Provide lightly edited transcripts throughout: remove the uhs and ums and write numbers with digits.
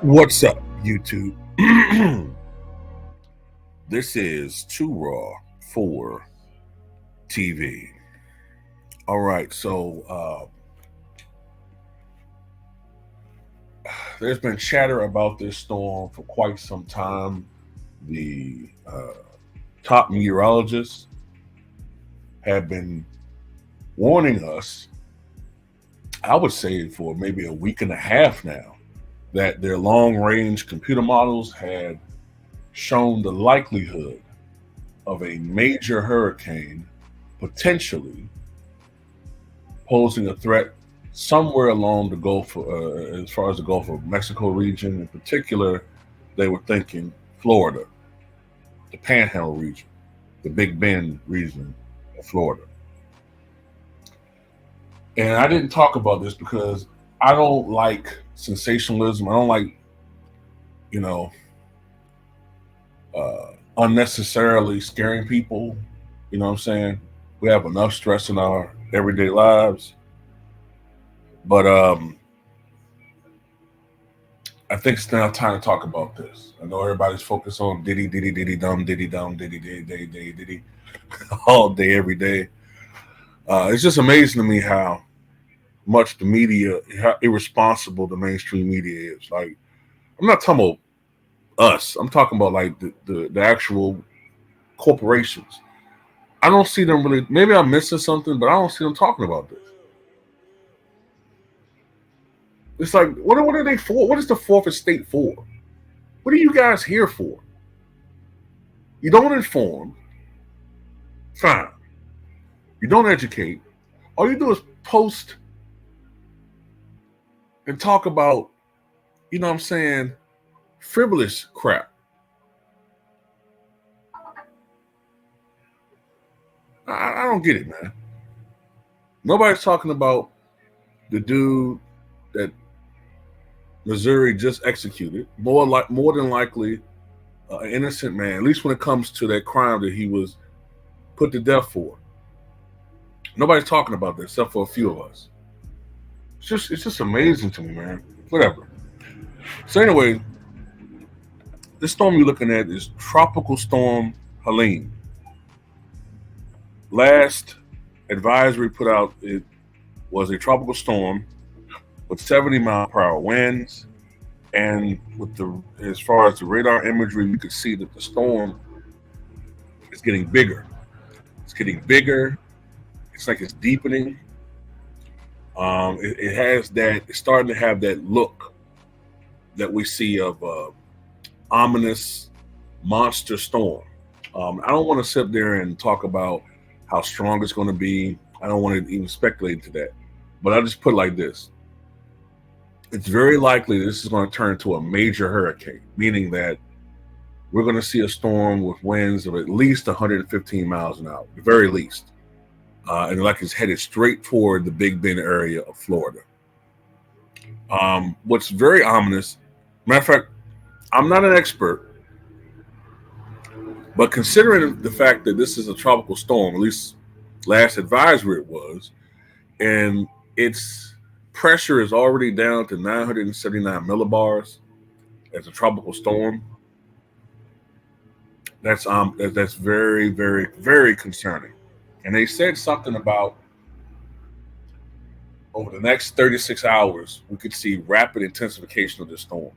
What's up, YouTube? This is Too Raw for TV. All right, so there's been chatter about this storm for quite some time. The top meteorologists have been warning us, I would say for maybe a week and a half now, that their long range computer models had shown the likelihood of a major hurricane potentially posing a threat somewhere along the Gulf, as far as the Gulf of Mexico region. In particular, they were thinking Florida, the Panhandle region, the Big Bend region of Florida. And I didn't talk about this because I don't like sensationalism. I don't like, you know, unnecessarily scaring people. You know what I'm saying? We have enough stress in our everyday lives. But I think it's now time to talk about this. I know everybody's focused on diddy, diddy, diddy, diddy, diddy, diddy, diddy, diddy, all day, every day. It's just amazing to me how much the media, how irresponsible the mainstream media is. Like, I'm not talking about us. I'm talking about like the actual corporations. I don't see them really. Maybe I'm missing something, but I don't see them talking about this. It's like, what are they for? What is the fourth estate for? What are you guys here for? You don't inform. Fine. You don't educate. All you do is post and talk about, you know what I'm saying, frivolous crap. I don't get it, man. Nobody's talking about the dude that Missouri just executed. More than likely, an innocent man. At least when it comes to that crime that he was put to death for. Nobody's talking about that except for a few of us. It's just amazing to me, man. Whatever. So anyway, this storm you're looking at is Tropical Storm Helene. Last advisory put out, it was a tropical storm with 70-mile-per-hour winds, and with as far as the radar imagery, you could see that the storm is getting bigger. It's getting bigger. It's like it's deepening. It has that. It's starting to have that look that we see of ominous monster storm. I don't want to sit there and talk about how strong it's going to be. I don't want to even speculate into that. But I'll just put it like this. It's very likely this is going to turn into a major hurricane, meaning that we're going to see a storm with winds of at least 115 miles an hour, the very least. And like it's headed straight toward the Big Bend area of Florida. What's very ominous, matter of fact, I'm not an expert, but considering the fact that this is a tropical storm, at least last advisory it was, and its pressure is already down to 979 millibars as a tropical storm, that's very, very, very concerning. And they said something about over the next 36 hours, we could see rapid intensification of this storm.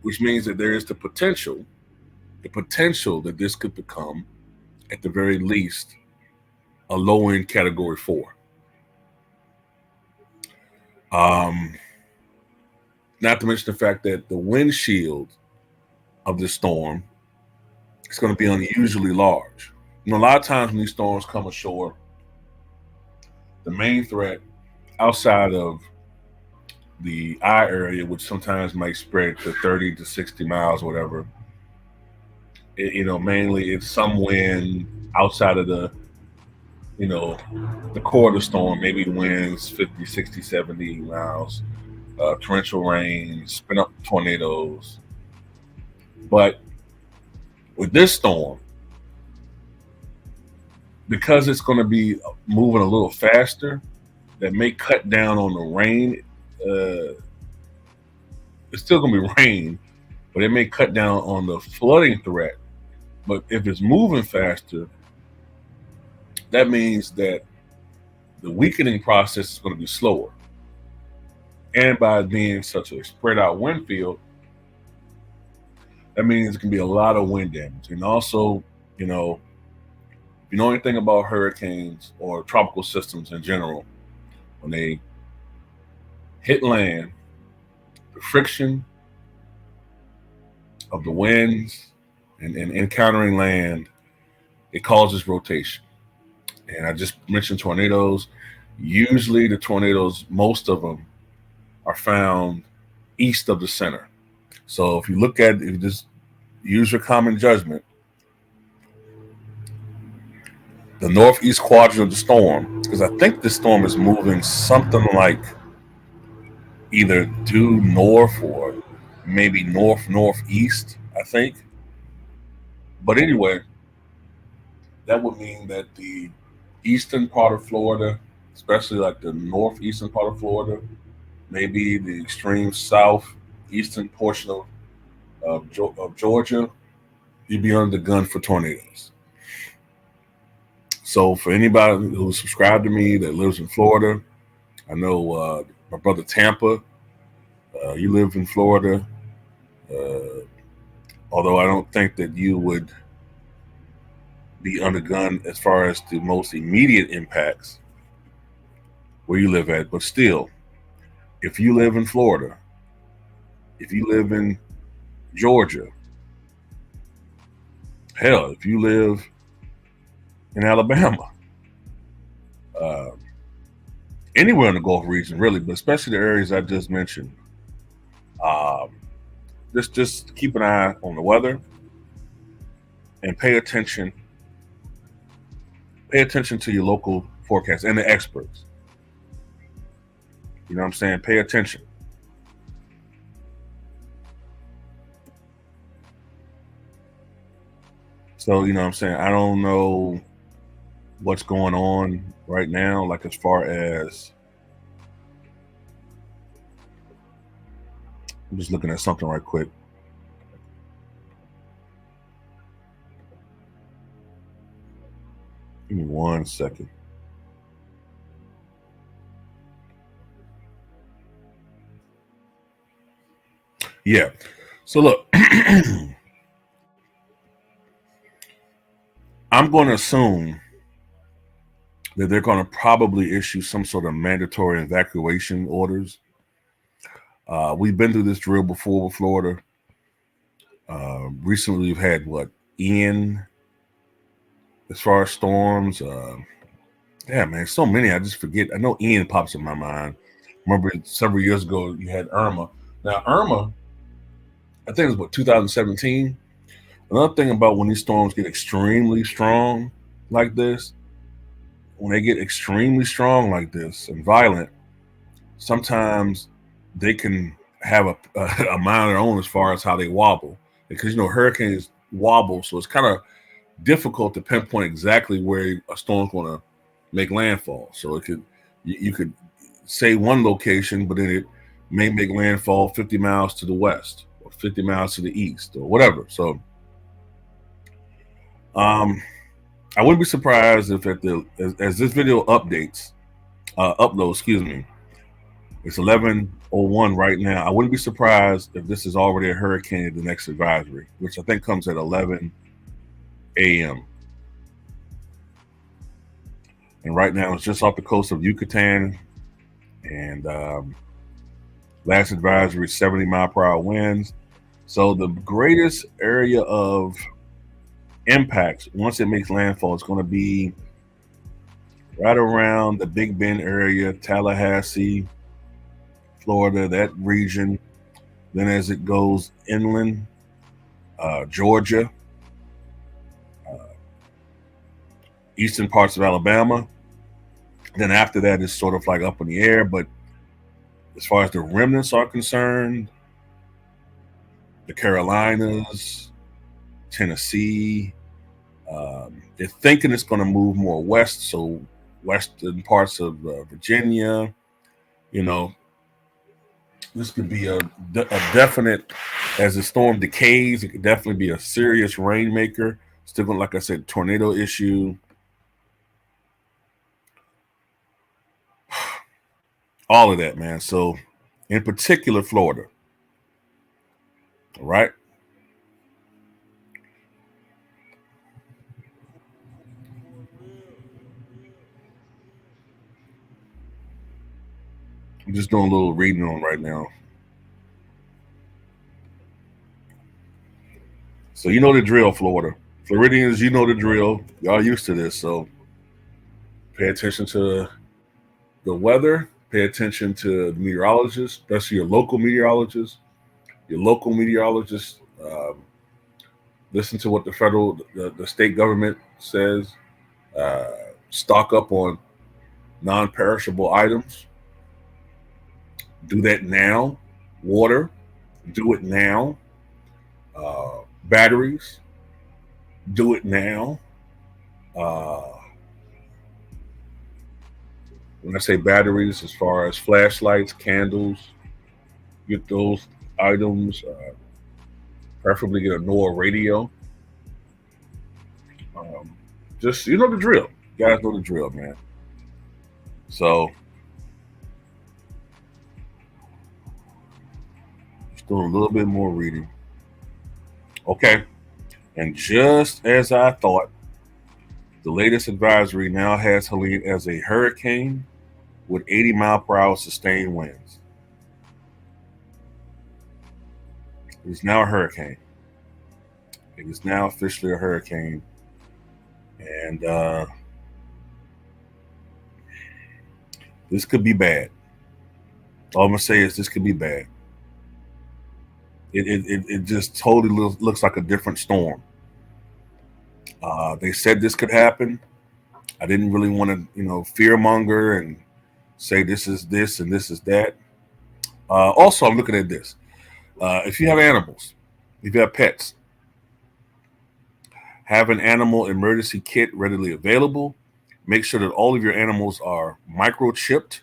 Which means that there is the potential that this could become, at the very least, a low-end Category 4. Not to mention the fact that the windshield of this storm is going to be unusually large. You know, a lot of times when these storms come ashore, the main threat outside of the eye area, which sometimes might spread to 30 to 60 miles, whatever, mainly it's some wind outside of the core of the storm, maybe winds 50, 60, 70 miles, torrential rain, spin up tornadoes. But with this storm, because it's going to be moving a little faster, that may cut down on the rain uh, it's still going to be rain, but it may cut down on the flooding threat. But if it's moving faster, that means that the weakening process is going to be slower. And by being such a spread out wind field, that means it can be a lot of wind damage. And also, you know, if you know anything about hurricanes or tropical systems in general, when they hit land, the friction of the winds and encountering land, it causes rotation. And I just mentioned tornadoes. Usually, the tornadoes, most of them are found east of the center. So if you look at, if you just use your common judgment, the northeast quadrant of the storm, because I think the storm is moving something like either due north or maybe north northeast, I think. But anyway, that would mean that the eastern part of Florida, especially like the northeastern part of Florida, maybe the extreme southeastern portion of Georgia, you'd be under the gun for tornadoes. So for anybody who's subscribed to me that lives in Florida, I know my brother Tampa, you live in Florida. Uh, Although I don't think that you would be under gun as far as the most immediate impacts where you live at, but still, if you live in Florida, if you live in Georgia, hell, if you live in Alabama, uh, anywhere in the Gulf region, really, but especially the areas I just mentioned, um, just keep an eye on the weather and pay attention. Pay attention to your local forecast and the experts. You know what I'm saying? Pay attention. So, you know what I'm saying? I don't know what's going on right now, like as far as I'm just looking at something right quick. Give me 1 second. Yeah. So look, I'm going to assume that they're going to probably issue some sort of mandatory evacuation orders. We've been through this drill before with Florida. Recently, we've had what, Ian, as far as storms. Yeah, man, so many. I just forget. I know Ian pops in my mind. Remember several years ago you had Irma. Now Irma, I think it was what, 2017. Another thing about when these storms get extremely strong like this, when they get extremely strong like this and violent, sometimes they can have a mind of their own as far as how they wobble. Because you know hurricanes wobble, so it's kind of difficult to pinpoint exactly where a storm's going to make landfall. So it could you could say one location, but then it may make landfall 50 miles to the west or 50 miles to the east or whatever. So um, I wouldn't be surprised if at the as this video uploads, excuse me, it's 11:01 right now. I wouldn't be surprised if this is already a hurricane at the next advisory, which I think comes at 11 a.m. And right now it's just off the coast of Yucatan. And last advisory, 70-mile-per-hour winds. So the greatest area of impacts once it makes landfall is going to be right around the Big Bend area, Tallahassee, Florida, that region. Then as it goes inland, Georgia, eastern parts of Alabama. Then after that, it's sort of like up in the air. But as far as the remnants are concerned, the Carolinas, Tennessee, they're thinking it's going to move more west. So western parts of Virginia, you know, This could be a definite, as the storm decays, it could definitely be a serious rainmaker. Still going, like I said, tornado issue, all of that, man. So, in particular, Florida, all right? I'm just doing a little reading on right now. So, you know the drill, Florida. Floridians, you know the drill. Y'all used to this. So, pay attention to the weather, pay attention to the meteorologists, especially your local meteorologists. Your local meteorologists, listen to what the state government says. Uh, Stock up on non-perishable items. Do that now. Water, do it now. Batteries, do it now. Uh, when I say batteries, as far as flashlights, candles, get those items. Preferably get a NOAA radio. Um, just you know the drill. You guys know the drill, man. So just doing a little bit more reading. Okay. And just as I thought, the latest advisory now has Helene as a hurricane with 80-mile-per-hour sustained winds. It is now a hurricane. It is now officially a hurricane. And this could be bad. All I'm going to say is this could be bad. It just totally looks like a different storm. They said this could happen. I didn't really want to, fearmonger and say this is this and this is that. Also, I'm looking at this. If you have animals, if you have pets, have an animal emergency kit readily available. Make sure that all of your animals are microchipped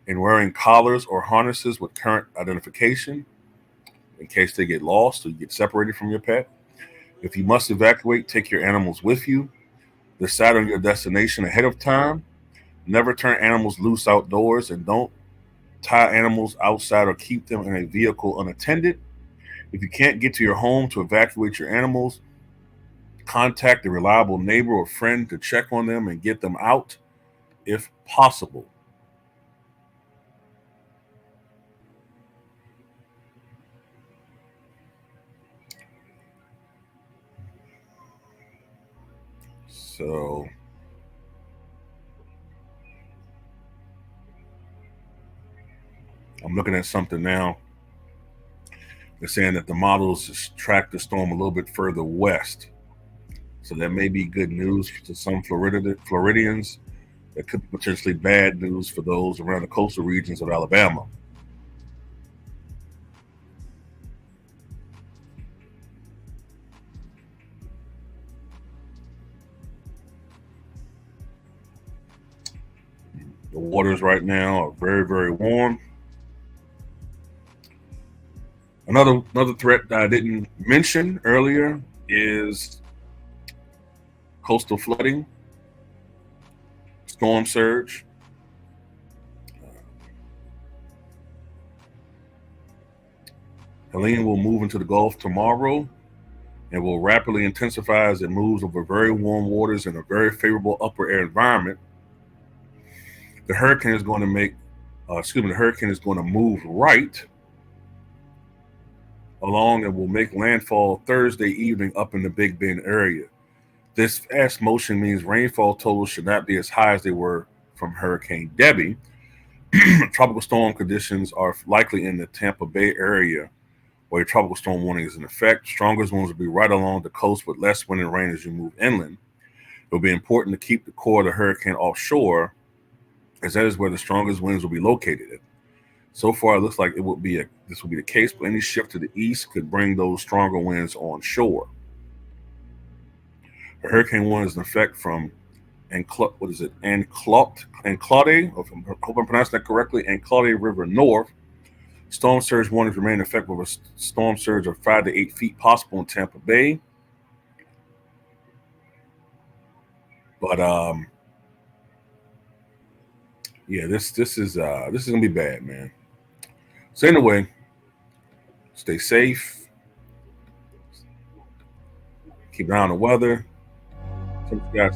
and wearing collars or harnesses with current identification in case they get lost or you get separated from your pet. If you must evacuate, take your animals with you. Decide on your destination ahead of time. Never turn animals loose outdoors and don't tie animals outside or keep them in a vehicle unattended. If you can't get to your home to evacuate your animals, contact a reliable neighbor or friend to check on them and get them out if possible. So I'm looking at something now. They're saying that the models just track the storm a little bit further west. So that may be good news to some Floridians. That could be potentially bad news for those around the coastal regions of Alabama. The waters right now are very, very warm. Another threat that I didn't mention earlier is coastal flooding, storm surge. Helene will move into the Gulf tomorrow and will rapidly intensify as it moves over very warm waters in a very favorable upper air environment. The hurricane is going to the hurricane is going to move right along and will make landfall Thursday evening up in the Big Bend area. This fast motion means rainfall totals should not be as high as they were from Hurricane Debbie. Tropical storm conditions are likely in the Tampa Bay area where a tropical storm warning is in effect. Stronger winds will be right along the coast with less wind and rain as you move inland. It will be important to keep the core of the hurricane offshore, as that is where the strongest winds will be located. So far, it looks like this will be the case, but any shift to the east could bring those stronger winds on shore. The hurricane warning is in effect from Anclade, I hope I'm pronouncing that correctly, Anclade River North. Storm surge warnings remain in effect with a storm surge of 5 to 8 feet possible in Tampa Bay. But yeah, this is gonna be bad, man. So anyway, stay safe. Keep an eye on the weather. Guys.